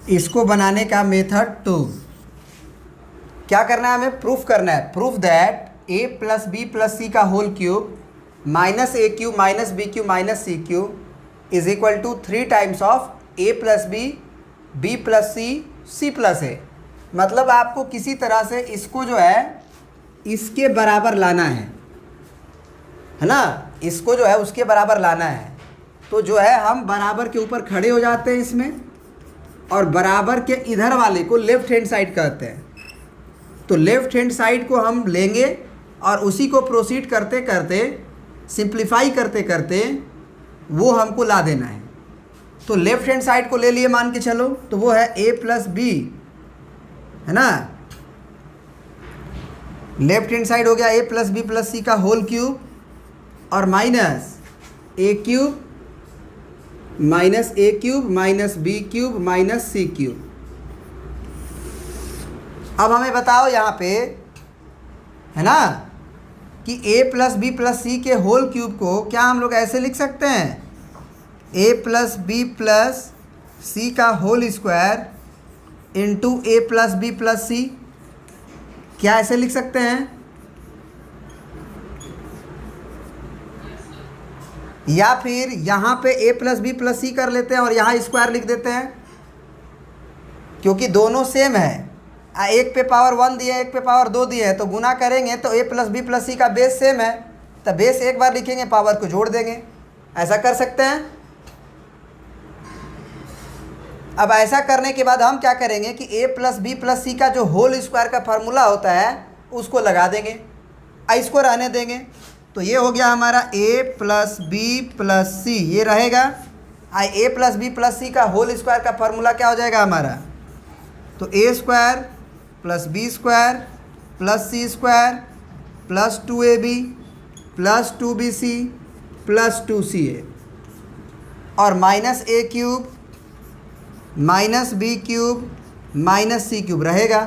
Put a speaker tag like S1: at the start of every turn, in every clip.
S1: इसको बनाने का मेथड 2। क्या करना है, हमें प्रूफ करना है। Proof that a plus b plus c का whole cube minus a cube minus b cube minus c cube is equal to 3 times of a plus b plus c plus a. मतलब आपको किसी तरह से इसको जो है इसके बराबर लाना है ना, इसको जो है उसके बराबर लाना है। तो जो है हम बराबर के ऊपर खड़े हो जाते हैं इसमें, और बराबर के इधर वाले को लेफ्ट हैंड साइड कहते हैं। तो लेफ्ट हैंड साइड को हम लेंगे और उसी को प्रोसीड करते करते सिंप्लीफाई करते करते वो हमको ला देना है। तो लेफ्ट हैंड साइड को ले लिए मान के चलो, तो वो है ए प्लस बी, है ना। लेफ्ट हैंड साइड हो गया a plus b plus c का होल क्यूब और minus a cube minus b cube minus c cube. अब हमें बताओ यहाँ पे, है ना, कि a plus b plus c के होल क्यूब को क्या हम लोग ऐसे लिख सकते हैं, ए प्लस बी प्लस सी का होल स्क्वायर इंटू ए प्लस बी प्लस सी। क्या ऐसे लिख सकते हैं? या फिर यहाँ पे ए प्लस बी प्लस सी कर लेते हैं और यहाँ स्क्वायर लिख देते हैं, क्योंकि दोनों सेम है। एक पे पावर 1 दिए एक पे पावर 2 दिए है, तो गुना करेंगे तो ए प्लस बी प्लस सी का बेस सेम है, तो बेस एक बार लिखेंगे, पावर को जोड़ देंगे। ऐसा कर सकते हैं। अब ऐसा करने के बाद हम क्या करेंगे कि a plus b plus c का जो होल स्क्वायर का फार्मूला होता है उसको लगा देंगे, इसको रहने देंगे। तो ये हो गया हमारा ए प्लस बी प्लस सी, ये रहेगा। ए प्लस बी प्लस सी का होल स्क्वायर का फार्मूला क्या हो जाएगा हमारा, तो a square plus b square plus c square plus 2ab plus 2bc plus 2ca और minus a cube minus b cube minus c cube रहेगा।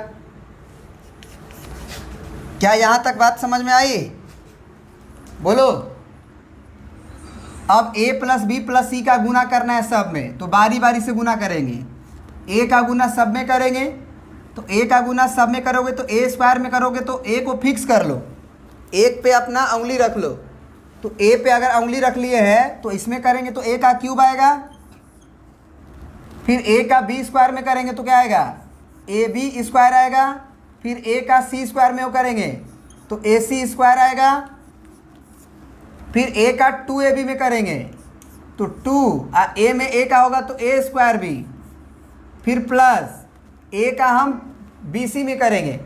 S1: क्या यहाँ तक बात समझ में आई? बोलो। अब a plus b plus c का गुना करना है सब में, तो बारी बारी से गुना करेंगे। a का गुना सब में करेंगे, तो a का गुना सब में करोगे तो a स्क्वायर में करोगे तो a को फिक्स कर लो, एक पे अपना उंगली रख लो। तो a पे अगर उंगली रख लिए है तो इसमें करेंगे तो a का क्यूब आएगा। फिर a का b स्क्वायर में करेंगे तो क्या आएगा, ab स्क्वायर आएगा। फिर a का c स्क्वायर में वो करेंगे तो ac स्क्वायर आएगा। फिर a का 2ab में करेंगे तो 2 a में a का होगा तो a स्क्वायर b। फिर प्लस a का हम bc में करेंगे,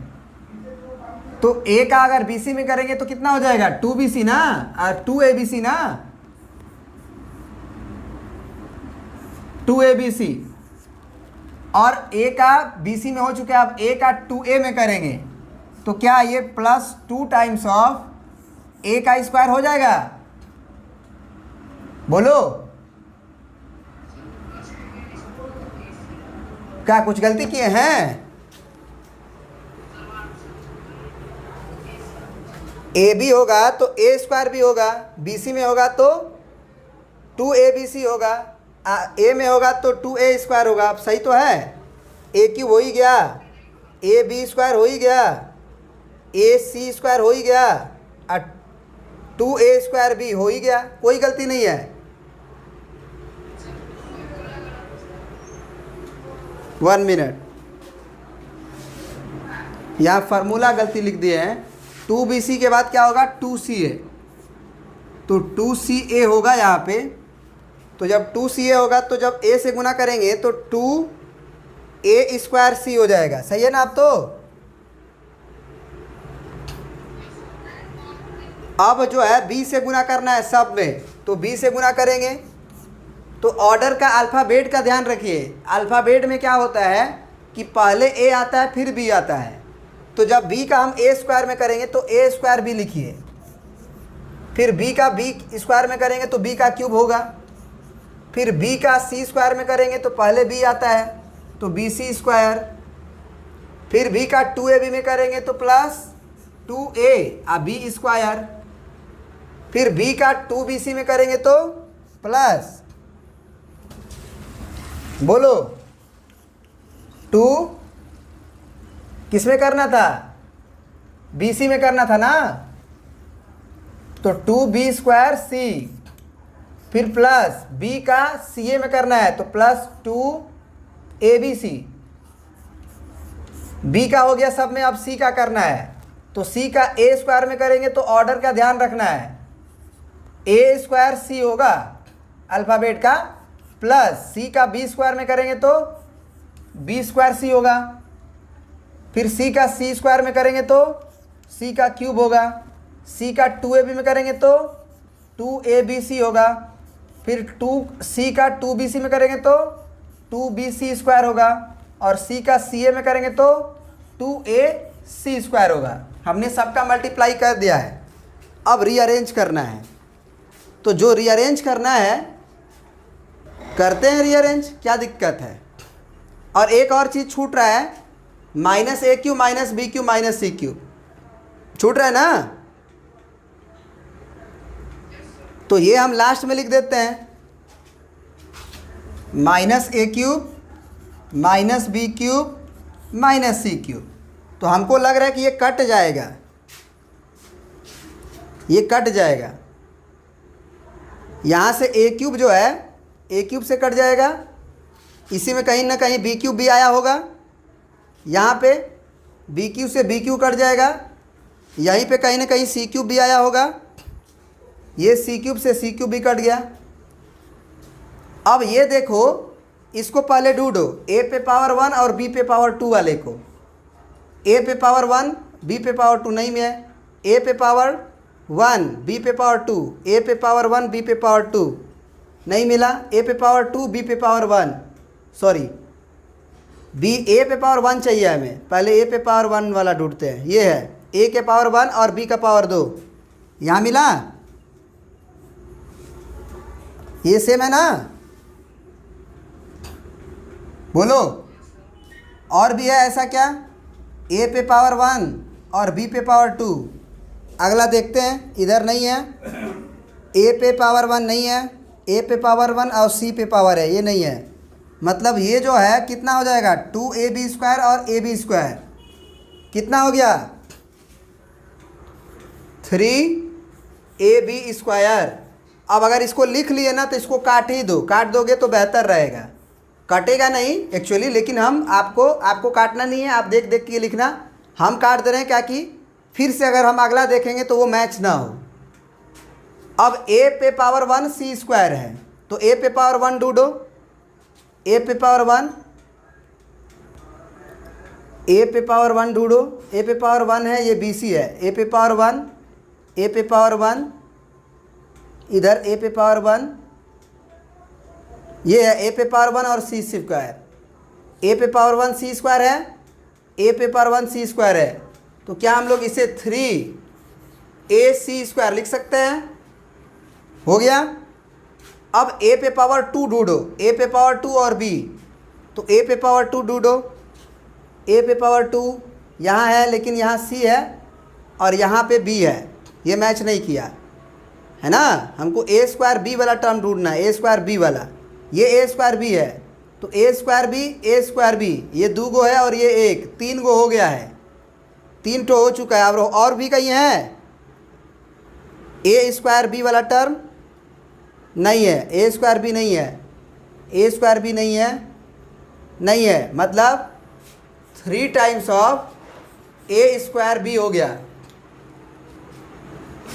S1: तो a का अगर bc में करेंगे तो कितना हो जाएगा, 2bc ना, और 2abc ना, 2abc। और a का bc में हो चुका है, अब a का 2a में करेंगे तो क्या ये प्लस 2 टाइम्स ऑफ a का स्क्वायर हो जाएगा। बोलो, क्या कुछ गलती किए हैं? ए बी होगा तो ए स्क्वायर भी होगा, बी सी में होगा तो 2abc होगा, ए में होगा तो 2a स्क्वायर होगा। अब सही तो है, ए क्यूब हो ही गया, ए बी स्क्वायर हो ही गया, ए सी स्क्वायर हो ही गया, और 2a स्क्वायर भी हो ही गया, कोई गलती नहीं है। 1 मिनट, यहाँ फार्मूला गलती लिख दिए हैं। 2bc के बाद क्या होगा, 2ca, तो 2ca होगा यहाँ पे। तो जब 2ca होगा तो जब a से गुना करेंगे तो 2a स्क्वायर c हो जाएगा। सही है ना? अब तो अब जो है b से गुना करना है सब में, तो b से गुना करेंगे। तो ऑर्डर का अल्फ़ाबेट का ध्यान रखिए। अल्फ़ाबेट में क्या होता है कि पहले a आता है फिर b आता है। तो जब b का हम a स्क्वायर में करेंगे तो a स्क्वायर b लिखिए, फिर b का b स्क्वायर में करेंगे तो b का क्यूब होगा, फिर b का c स्क्वायर में करेंगे तो पहले b आता है तो bc स्क्वायर, फिर b का 2ab में करेंगे तो प्लस 2a b स्क्वायर, फिर b का 2bc में करेंगे तो प्लस, बोलो, टू किस में करना था, बी सी में करना था ना, तो 2b²c, फिर प्लस b का सी ए में करना है तो प्लस 2abc। b का हो गया सब में, अब c का करना है तो c का a² में करेंगे तो ऑर्डर का ध्यान रखना है, a²c होगा अल्फ़ाबेट का, प्लस c का b² में करेंगे तो b²c होगा, फिर c का c² में करेंगे तो c का क्यूब होगा, c का 2ab में करेंगे तो 2abc होगा, फिर c का 2bc में करेंगे तो 2bc² होगा, और c का ca में करेंगे तो 2ac² होगा। हमने सबका मल्टीप्लाई कर दिया है, अब रीअरेंज करना है। तो जो रीअरेंज करना है करते हैं रीअरेंज, क्या दिक्कत है। और एक और चीज़ छूट रहा है, -a³ -b³ -c³ छूट रहा है ना, तो ये हम लास्ट में लिख देते हैं, -a³ -b³ -c³। तो हमको लग रहा है कि ये कट जाएगा, ये कट जाएगा, यहाँ से a³ जो है a³ से कट जाएगा, इसी में कहीं ना कहीं b³ भी आया होगा, यहाँ पे b³ से b³ कट जाएगा, यहीं पे कहीं ना कहीं c³ भी आया होगा, ये c³ से c³ भी कट गया। अब ये देखो, इसको पहले ढूंढो, a पे पावर 1 और b पे पावर 2 वाले को। a पे पावर 1 b पे पावर 2 नहीं है, a पे पावर 1 b पे पावर 2, a पे पावर 1 b पे पावर 2 नहीं मिला, a पे पावर 2 b पे पावर 1, सॉरी b a पे पावर 1 चाहिए हमें, पहले a पे पावर 1 वाला ढूंढते हैं। ये है a के पावर 1 और b का पावर 2, यहाँ मिला, ये सेम है ना, बोलो। और भी है ऐसा क्या, a पे पावर 1 और b पे पावर 2। अगला देखते हैं, इधर नहीं है, a पे पावर 1 नहीं है, a पे पावर 1 और c पे पावर है, ये नहीं है, मतलब ये जो है कितना हो जाएगा, 2ab² और ab², कितना हो गया 3ab²। अब अगर इसको लिख लिए ना तो इसको काट ही दो, काट दोगे तो बेहतर रहेगा, कटेगा नहीं एक्चुअली, लेकिन हम आपको काटना नहीं है, आप देख देख के लिखना, हम काट दे रहे हैं क्या कि फिर से अगर हम अगला देखेंगे तो वो मैच ना हो। अब a पे पावर 1 c² है, तो a पे पावर 1 ढूंढो, a पे पावर 1, a पे पावर 1 ढूंढो, a पे पावर 1 है, ये bc है, a पे पावर 1, a पे पावर 1, इधर a पे पावर 1, ये है a पे पावर 1 और c², a पे पावर 1 c² है, a पे पावर 1 c² है, तो क्या हम लोग इसे 3ac² लिख सकते हैं, हो गया। अब a पे पावर 2 ढूंढो, a पे पावर 2 और b, तो a पे पावर 2 ढूंढो, a पे पावर 2 यहाँ है, लेकिन यहाँ c है और यहाँ पे b है, ये मैच नहीं किया है ना, हमको a² b वाला टर्म ढूंढना है, a² b वाला, ये a² b है, तो a² b, ये 2 गो है और ये 1, 3 गो हो गया है, 3 तो हो चुका है। अब और भी कहीं है, a² b वाला टर्म नहीं है, a² b नहीं है, a² b नहीं है, नहीं है, मतलब 3 टाइम्स ऑफ a² b हो गया।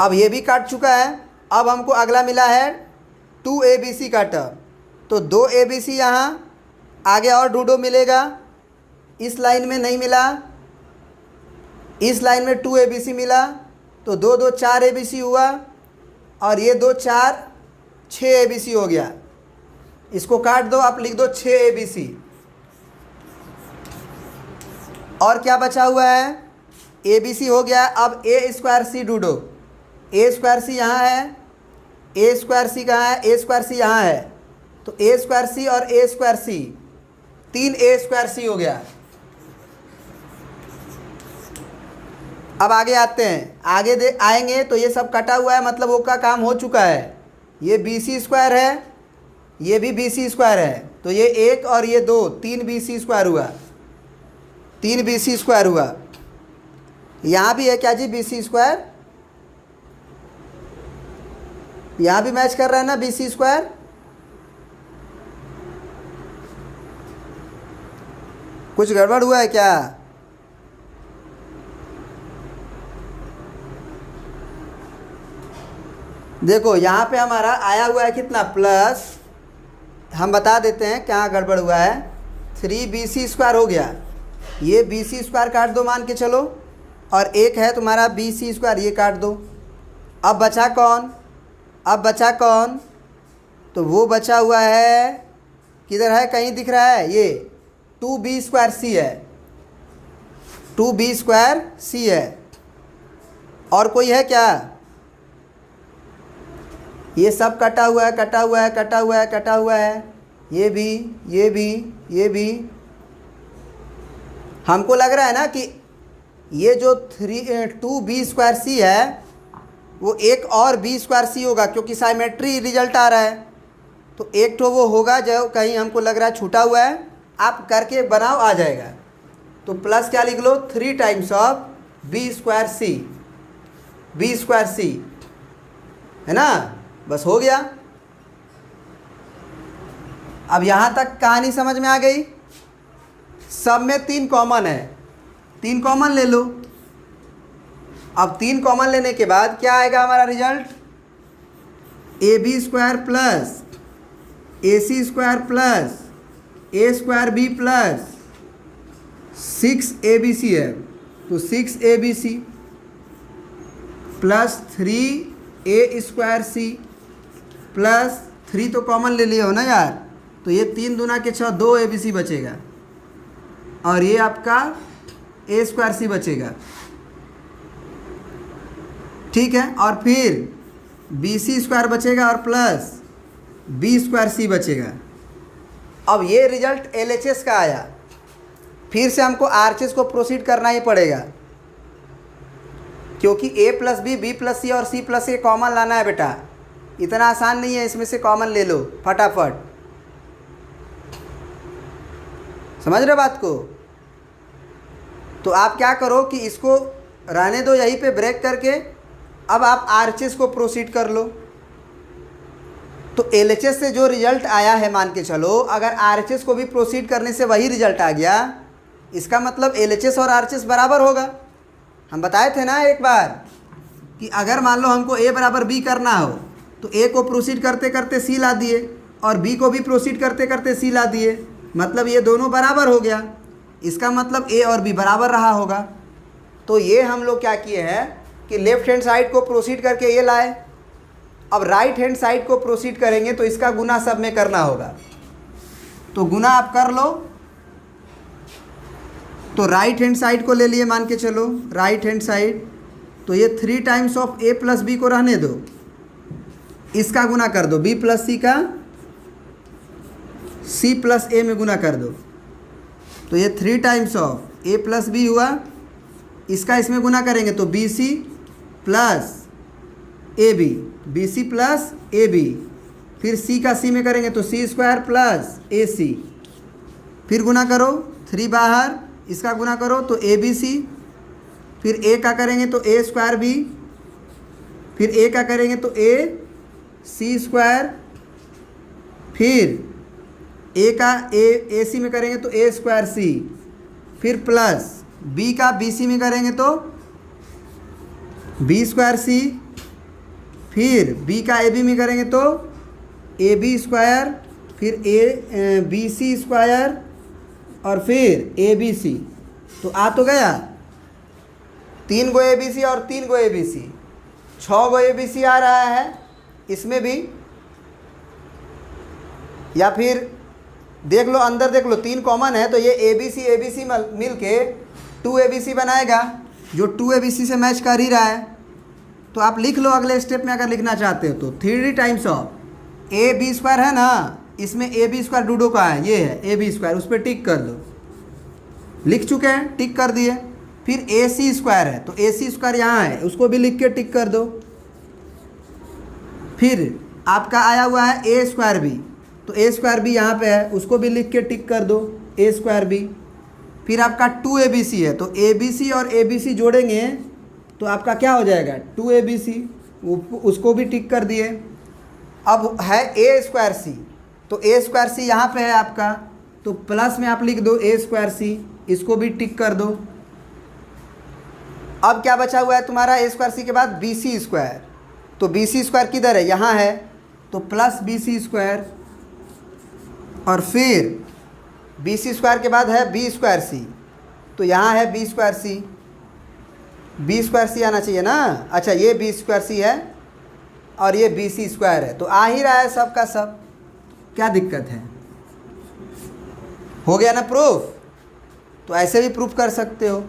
S1: अब ये भी काट चुका है, अब हमको अगला मिला है 2abc का टर्म, तो 2abc यहाँ आगे और ढूंढो, मिलेगा, इस लाइन में नहीं मिला, इस लाइन में 2abc मिला, तो 2 2 4abc हुआ, और ये 2 4 6abc हो गया, इसको काट दो, आप लिख दो 6abc। और क्या बचा हुआ है, abc हो गया। अब a²c ढूंढो, a²c यहाँ है, a²c कहाँ है, a²c यहाँ है, तो a²c और a²c, 3 a²c हो गया। अब आगे आते हैं, आगे आएंगे तो ये सब कटा हुआ है, मतलब वो का काम हो चुका है, ये bc² है, ये भी bc² है, तो ये 1 और ये 2, 3 bc² हुआ, 3bc² हुआ। यहाँ भी है क्या जी bc², यहाँ भी मैच कर रहा है ना bc²। कुछ गड़बड़ हुआ है क्या? देखो यहाँ पे हमारा आया हुआ है कितना प्लस, हम बता देते हैं क्या गड़बड़ हुआ है। 3bc² हो गया, ये bc² काट दो मान के चलो, और एक है तुम्हारा bc², ये काट दो। अब बचा कौन? अब बचा कौन? तो वो बचा हुआ है, किधर है, कहीं दिख रहा है, ये 2b²c है, 2b²c है। और कोई है क्या? ये सब कटा हुआ है, कटा हुआ है, कटा हुआ है, कटा हुआ है, ये भी, ये भी, ये भी। हमको लग रहा है ना कि ये जो 2b²c है वो एक और b²c होगा, क्योंकि साइमेट्री रिजल्ट आ रहा है। तो एक तो वो होगा जो कहीं हमको लग रहा है छूटा हुआ है, आप करके बनाओ आ जाएगा। तो प्लस क्या लिख लो, 3 टाइम्स ऑफ b²c, b²c है ना, बस हो गया। अब यहाँ तक कहानी समझ में आ गई। सब में 3 कॉमन है, 3 कॉमन ले लो। अब 3 कॉमन लेने के बाद क्या आएगा हमारा result, ab² plus ac² plus a²b plus 6abc है, तो 6abc प्लस 3a² प्लस 3 तो कॉमन ले लिया हो ना यार, तो ये 3 दूना के 6, 2abc बचेगा, और ये आपका a²c बचेगा। ठीक है, और फिर bc² बचेगा और प्लस b²c बचेगा। अब ये रिजल्ट LHS का आया, फिर से हमको RHS को प्रोसीड करना ही पड़ेगा, क्योंकि a plus b plus c और c प्लस a कॉमन लाना है बेटा। इतना आसान नहीं है, इसमें से कॉमन ले लो फटाफट। समझ रहे बात को? तो आप क्या करो कि इसको रहने दो यहीं पे ब्रेक करके, अब आप RHS को प्रोसीड कर लो। तो LHS से जो रिजल्ट आया है मान के चलो, अगर RHS को भी प्रोसीड करने से वही रिजल्ट आ गया, इसका मतलब LHS और RHS बराबर होगा। हम बताए थे ना एक बार कि अगर मान लो हमको A बराबर B करना हो, तो A को प्रोसीड करते करते C ला दिए, और B को भी प्रोसीड करते करते C ला दिए, मतलब ये दोनों बराबर हो गया। इसका मतलब A और B बराबर रहा होगा। तो ये हम लोग क्या किए हैं कि लेफ्ट हैंड साइड को प्रोसीड करके ये लाए। अब राइट हैंड साइड को प्रोसीड करेंगे तो इसका गुना सब में करना होगा, तो गुना आप कर लो। तो राइट हैंड साइड को ले लिए मान के चलो, राइट हैंड साइड, तो ये 3 times of a plus b को रहने दो, इसका गुना कर दो, b प्लस सी का c प्लस a में गुना कर दो, तो ये 3 times of a plus b हुआ। इसका इसमें गुना करेंगे तो bc plus ab, bc plus ab, फिर c का c में करेंगे तो c² प्लस ac, फिर गुना करो 3 बाहर, इसका गुना करो तो abc, फिर a का करेंगे तो a²b, फिर a का करेंगे तो ac², फिर a का ac में करेंगे तो a²c, फिर प्लस b का bc में करेंगे तो b²c, फिर b का ab में करेंगे तो ab², फिर bc², और फिर abc। तो आ तो गया 3 गो abc और 3 गो abc, 6 गो abc आ रहा है इसमें भी। या फिर देख लो अंदर, देख लो 3 कॉमन है, तो ये abc मिल के 2 abc बनाएगा, जो 2 abc से मैच कर ही रहा है। तो आप लिख लो अगले स्टेप में अगर लिखना चाहते हो तो 3 टाइम्स ऑफ ab² है ना, इसमें ab² डूडो का है, ये है ab², उस पर टिक कर दो। लिख चुके हैं, टिक कर दिए। फिर ac² है, तो ac² यहाँ है, उसको भी लिख के टिक कर दो। फिर आपका आया हुआ है a²b, तो a²b यहाँ पे है, उसको भी लिख के टिक कर दो a²b। फिर आपका 2ABC है, तो ABC और ABC जोड़ेंगे तो आपका क्या हो जाएगा 2ABC, उसको भी टिक कर दिए। अब है A²C, तो A²C यहाँ पे है आपका, तो प्लस में आप लिख दो A²C, इसको भी टिक कर दो। अब क्या बचा हुआ है तुम्हारा A²C के बाद BC², तो BC² किधर है, यहाँ है, तो प्लस BC², और फिर BC² के बाद है B²C, तो यहाँ है B²C, B²C आना चाहिए ना। अच्छा ये B²C है और ये BC² है, तो आ ही रहा है सब का सब, क्या दिक्कत है, हो गया ना प्रूफ। तो ऐसे भी प्रूफ कर सकते हो।